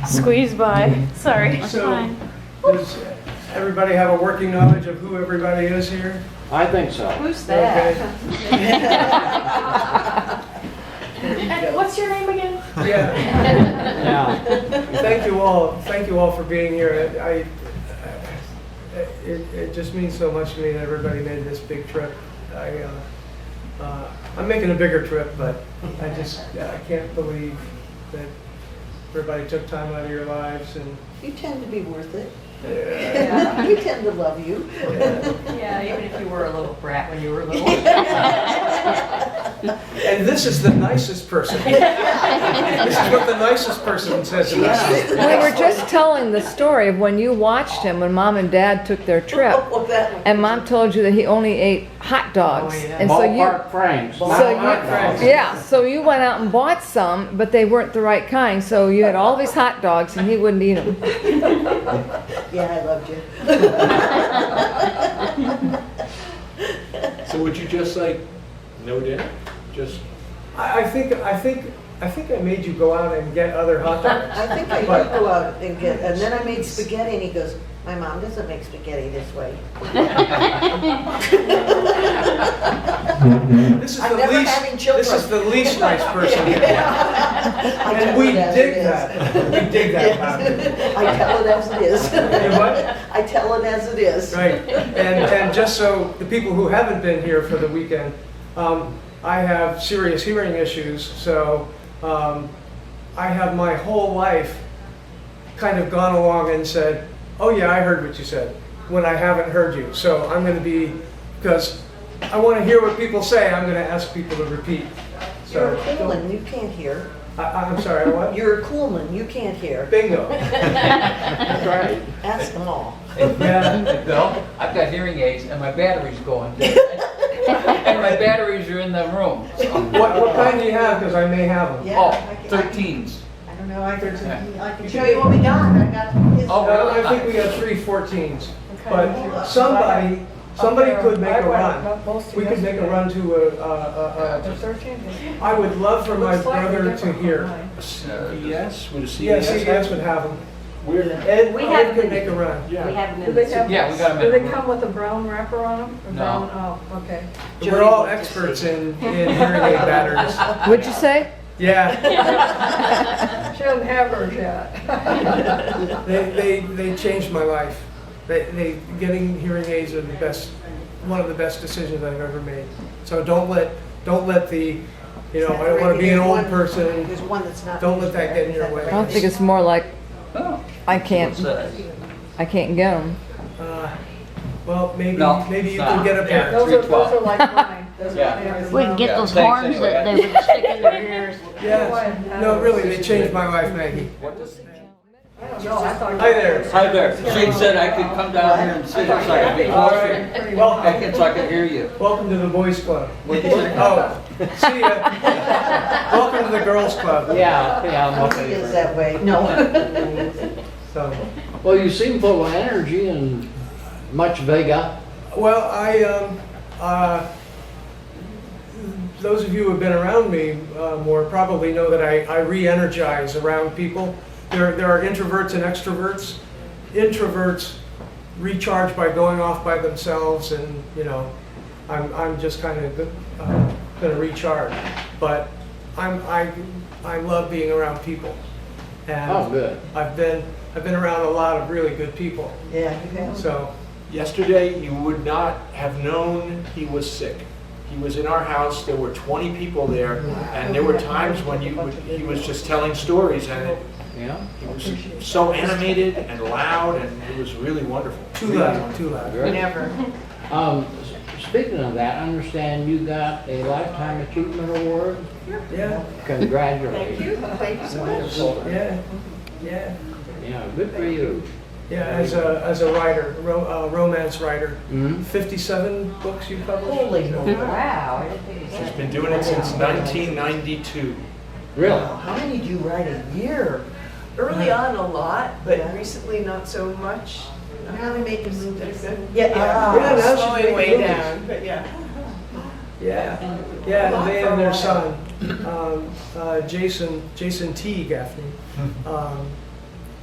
squeeze by. Sorry. So, Fine. does everybody have a working knowledge of who everybody is here? I think so. Who's that? And what's your name again? Yeah. Yeah. Thank you all for being here. It just means so much to me that everybody made this big trip. I'm making a bigger trip, but I can't believe that everybody took time out of your lives and. You tend to be worth it. Yeah. We tend to love you. Yeah, even if you were a little brat when you were little. And this is the nicest person. This is what the nicest person says about us. We were just telling the story of when you watched him when Mom and Dad took their trip, Oh, that one. and Mom told you that he only ate hot dogs. Oh, yeah. And so you, Ballpark Franks. so not you, hot dogs. yeah, so you went out and bought some, but they weren't the right kind. So you had all these hot dogs, and he wouldn't eat them. Yeah, I loved you. So would you just like, no dinner? Just, I think I made you go out and get other hot dogs. I think I did go out and get, and then I made spaghetti, and he goes, my mom doesn't make spaghetti this way. This is I'm the never least. having children. This is the least nice person here. I And tell we it as dig it is. that. We dig that about it. I tell it as it is. You what? I tell it as it is. Right. And just so the people who haven't been here for the weekend, I have serious hearing issues, so I have my whole life kind of gone along and said, oh yeah, I heard what you said, when I haven't heard you. So I'm going to be, because I want to hear what people say, I'm going to ask people to repeat. You're So a Coolman, you can't hear. I'm sorry, what? You're a Coolman, you can't hear. Bingo. That's right. Ask them all. Yeah. Hey, Bill, I've got hearing aids and my battery's going dead. And my batteries are in the room. What kind do you have? Because I may have them. Yeah, Oh, I can- 13s. I don't know, I can show you what we got. I got his. Oh, really? I think we got 3 14s. But somebody could make a run. We could make a run to I would love for my brother to hear. CBS, would a CBS? Yeah, CBS would have them. We're, Ed We have could make a run. yeah. We have them Do in they the have, Yeah, we got 'em in do they the room. come with a brown wrapper on them? No. Brown, oh, okay. We're all experts in hearing aid batteries. What'd you say? Yeah, She doesn't have hers yet. they changed my life. Getting hearing aids are the best, one of the best decisions I've ever made. So don't let the, I don't want to be an old person. There's one that's not. Don't let used that there. get in your Is that way. I don't think it's more like Oh, I can't what's that? get them. Well, maybe No, you it's can not. get a pair. Those are like mine. Those are- Yeah. they have the We can get brown. those Thanks horns anyway. that they would stick in their ears. Yeah. No, really, they changed my life, Maggie. I don't know, I thought. Hi there. Hi there. Shane said I could come down here and sit so I could be All closer. right. I Welcome. can, so I can hear you. Welcome to the boys club. What'd you say? Oh, see ya. Welcome to the girls club. Yeah, I'm It okay. is that way, no. So, Well, you seem full of energy and much vigor. well, those of you who have been around me more probably know that I re-energize around people. There are introverts and extroverts. Introverts recharge by going off by themselves, and I'm just kind of going to recharge. But I love being around people, and Oh, good. I've been around a lot of really good people. Yeah, you have. So Yesterday, you would not have known he was sick. He was in our house, there were 20 people there, and there were times when he was just telling stories, and Yeah. he was so animated and loud, and it was really wonderful. too loud, too loud. Good. Never. Speaking of that, I understand you got a Lifetime Achievement Award. Yeah, Congratulations. Thank you so much. yeah. Yeah, good for you. Yeah, as a writer, romance writer. Mhm. 57 books you published? Holy moly. Wow. He's been doing it since 1992. Really? How many do you write a year? Early on a lot, but Yeah. recently not so much. Now we make a movie. Yeah, Yeah, now she's slowing making way movies. down, but yeah. Yeah, and they and their son, Jason T. Gaffney.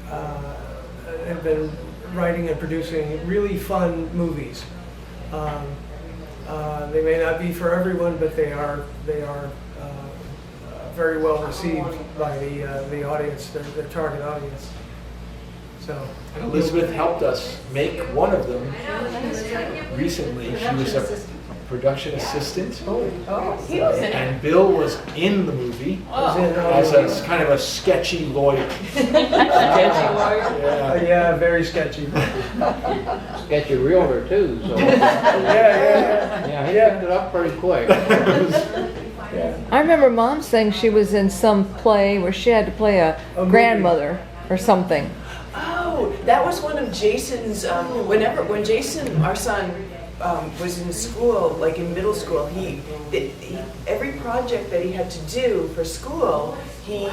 have been writing and producing really fun movies. They may not be for everyone, but they are very well received by the audience, their target audience. So And Elizabeth helped us make one of them recently. She was a production assistant. Oh, He was in it. And Bill was in the movie as a kind of a sketchy lawyer. Sketchy lawyer? Yeah. yeah, very sketchy. Sketchy realtor too, so. Yeah, he picked it up pretty quick. I remember Mom saying she was in some play where she had to play a movie. grandmother or something. Oh, that was one of Jason's, when Jason, our son, was in school, like in middle school, he every project that he had to do for school, he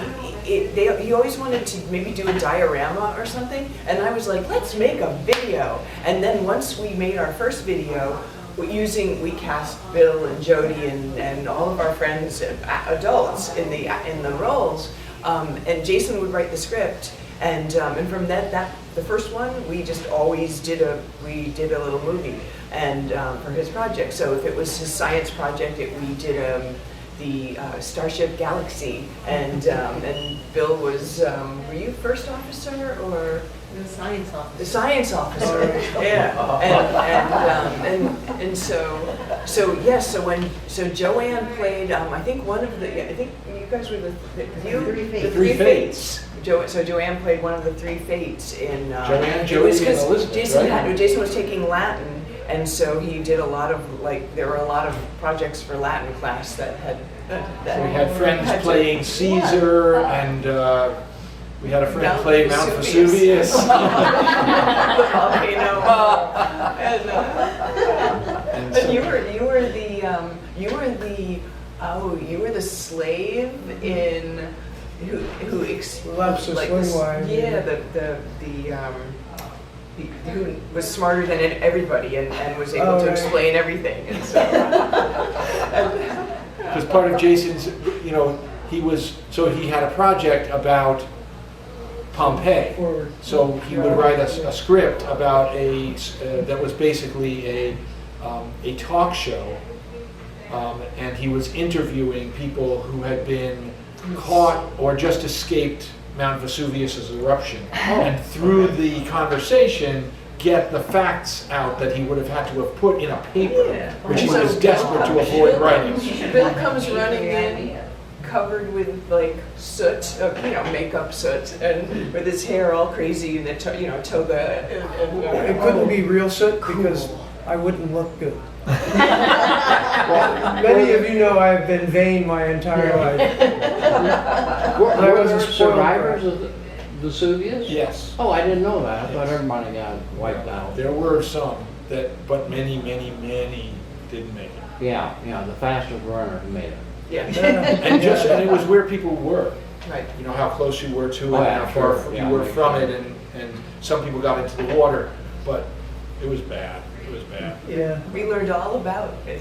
always wanted to maybe do a diorama or something, and I was like, let's make a video. And then once we made our first video, we cast Bill and Jody and all of our friends, adults, in the roles, and Jason would write the script, and from that the first one we just always did a little movie, and for his project. So if it was his science project, we did the Starship Galaxy, and Bill was were you first officer or? The science officer. The science officer, yeah, and so Joanne played. I think one of the. I think you guys were the Three Fates. Joanne played one of the three fates in. Joanne, Jody, and Elizabeth, Jason was taking Latin, and so he did a lot of there were a lot of projects for Latin class that had. We had friends playing Caesar, and we had a friend play Mount Vesuvius. The volcano. And you were the slave in who Lapsus linguae. Yeah, who was smarter than everybody and was able to explain everything, and so. Because part of Jason's, he had a project about Pompeii. So he would write a script about that was basically a talk show, and he was interviewing people who had been caught or just escaped Mount Vesuvius's eruption, and through the conversation get the facts out that he would have had to have put in a paper, which he was desperate to avoid writing. Bill comes running in, covered with like soot, makeup soot, and with his hair all crazy and the toga. It couldn't be real soot because I wouldn't look good. Many of you know I've been vain my entire life. Were there survivors of Vesuvius? Yes. Oh, I didn't know that. I thought everybody got wiped out. There were some but many didn't make it. Yeah, the fastest runner made it. Yeah. And it was where people were. Right. You know how close you were to it, Oh, yeah, how far sure. you Yeah, were makes from sense. it, and some people got into the water, but it was bad. It was bad. Yeah. We learned all about it.